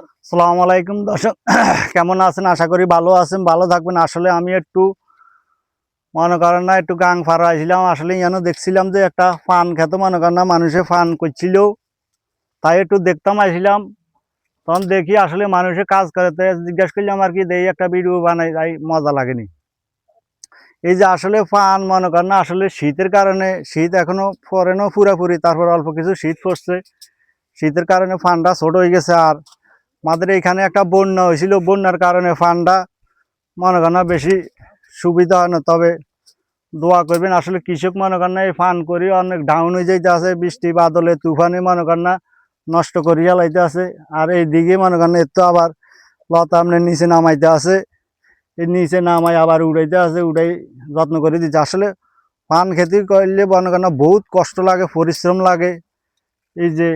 আসসালামু আলাইকুম দর্শক, কেমন আছেন? আশা করি ভালো আছেন, ভালো থাকবেন। আসলে আমি একটু মনে করেন না, একটু গাং ফার আসছিলাম। আসলে যেন দেখছিলাম যে একটা ফান খেতে মনে করেন না মানুষে ফান করছিল, তাই একটু দেখতাম আসছিলাম। তখন দেখি আসলে মানুষে কাজ করে, তাই জিজ্ঞাসা করলাম আর কি, দেখি একটা ভিডিও বানাই, তাই মজা লাগেনি। এই যে আসলে ফান মনে করেন না, আসলে শীতের কারণে, শীত এখনো পড়েনো পুরাপুরি, তারপর অল্প কিছু শীত পড়ছে, শীতের কারণে ফানটা ছোট হয়ে গেছে। আর আমাদের এখানে একটা বন্যা হয়েছিল, বন্যার কারণে ফানটা মনে করেন না বেশি সুবিধা হয় না। তবে দোয়া করবেন, আসলে কৃষক মনে করেন না এই ফান করি অনেক ডাউন হয়ে যাইতে আছে, বৃষ্টি বাদলে তুফানে মনে করেন না নষ্ট করিয়া লাইতে আছে। আর এই দিকে মনে করেন এর তো আবার লতা আপনার নিচে নামাইতে আছে, এই নিচে নামাই আবার উড়াইতে আছে, উড়াই যত্ন করে দিচ্ছে। আসলে পান খেতি করলে মনে করেন না বহুত কষ্ট লাগে, পরিশ্রম লাগে। এই যে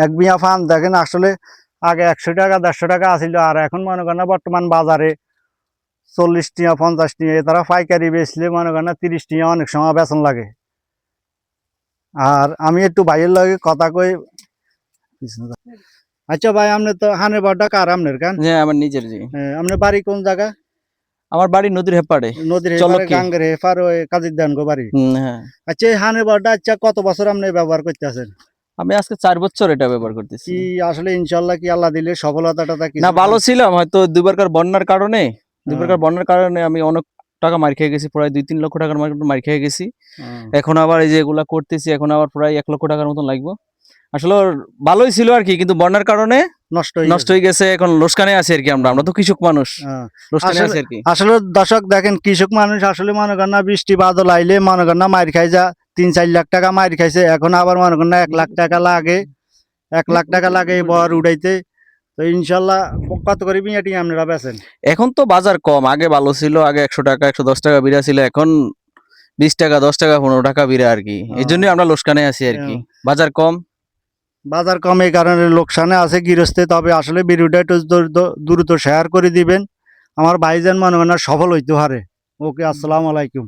এক বিঘা ফান দেখেন, আসলে আগে 100 টাকা 150 টাকা আসিল, আর এখন মনে করেন না বর্তমান বাজারে 40 টিয়া 50 টিয়া, তারা পাইকারি বেচলে মনে করেন না 30 টিয়া অনেক সময় বেতন লাগে। আর আমি একটু ভাইয়ের লগে কথা কই। আচ্ছা ভাই, আপনি তো হানের বাড়িটা কার? আপনার কেন? হ্যাঁ, আমার নিজের জি। আপনার বাড়ি কোন জায়গা? আমার বাড়ি নদীর হেপারে। নদীর হেপারে, চলকি। গাঙ্গের হেপার, ওই কাজীর দান গো বাড়ি। হ্যাঁ। আচ্ছা, এই হানের বাড়িটা আচ্ছা কত বছর আপনি ব্যবহার করতেছেন? আমি আজকে 4 বছর এটা ব্যবহার করতেছি। কি আসলে ইনশাল্লাহ কি আল্লাহ দিলে সফলতাটা না, কিছু? ভালো ছিলাম, হয়তো দুইবারকার বন্যার কারণে আমি অনেক টাকা মার খেয়ে গেছি, প্রায় 2-3 লক্ষ টাকার মার খেয়ে গেছি। এখন আবার এই যে এগুলা করতেছি, এখন আবার প্রায় 1 লক্ষ টাকার মতন লাগবে। আসলে ভালোই ছিল আর কি, কিন্তু বন্যার কারণে নষ্ট হয়ে গেছে। এখন লোকসানে আছে আর কি, আমরা তো কৃষক মানুষ, লোকসানে আছে আর কি। আসলে দর্শক দেখেন, কৃষক মানুষ আসলে মনে করেন না বৃষ্টি বাদল আইলে মনে করেন না মার খাই, যা 3-4 লাখ টাকা মার খাইছে, এখন আবার মনে করেন না 1 লাখ টাকা লাগে, 1 লাখ টাকা লাগে এই বর উঠাইতে। তো ইনশাল্লাহ কত করে বিয়াটি আপনারা বেচেন? এখন তো বাজার কম, আগে ভালো ছিল, আগে 100 টাকা 110 টাকা বিড়া ছিল, এখন 20 টাকা 10 টাকা 15 টাকা বিড়া আর কি। এই জন্যই আমরা লোকসানে আছি আর কি, বাজার কম। বাজার কম এই কারণে লোকসানে আছে গৃহস্থে। তবে আসলে ভিডিওটা একটু দ্রুত শেয়ার করে দিবেন, আমার ভাইজান মনে করেন না সফল হইতে পারে। ওকে, আসসালামু আলাইকুম।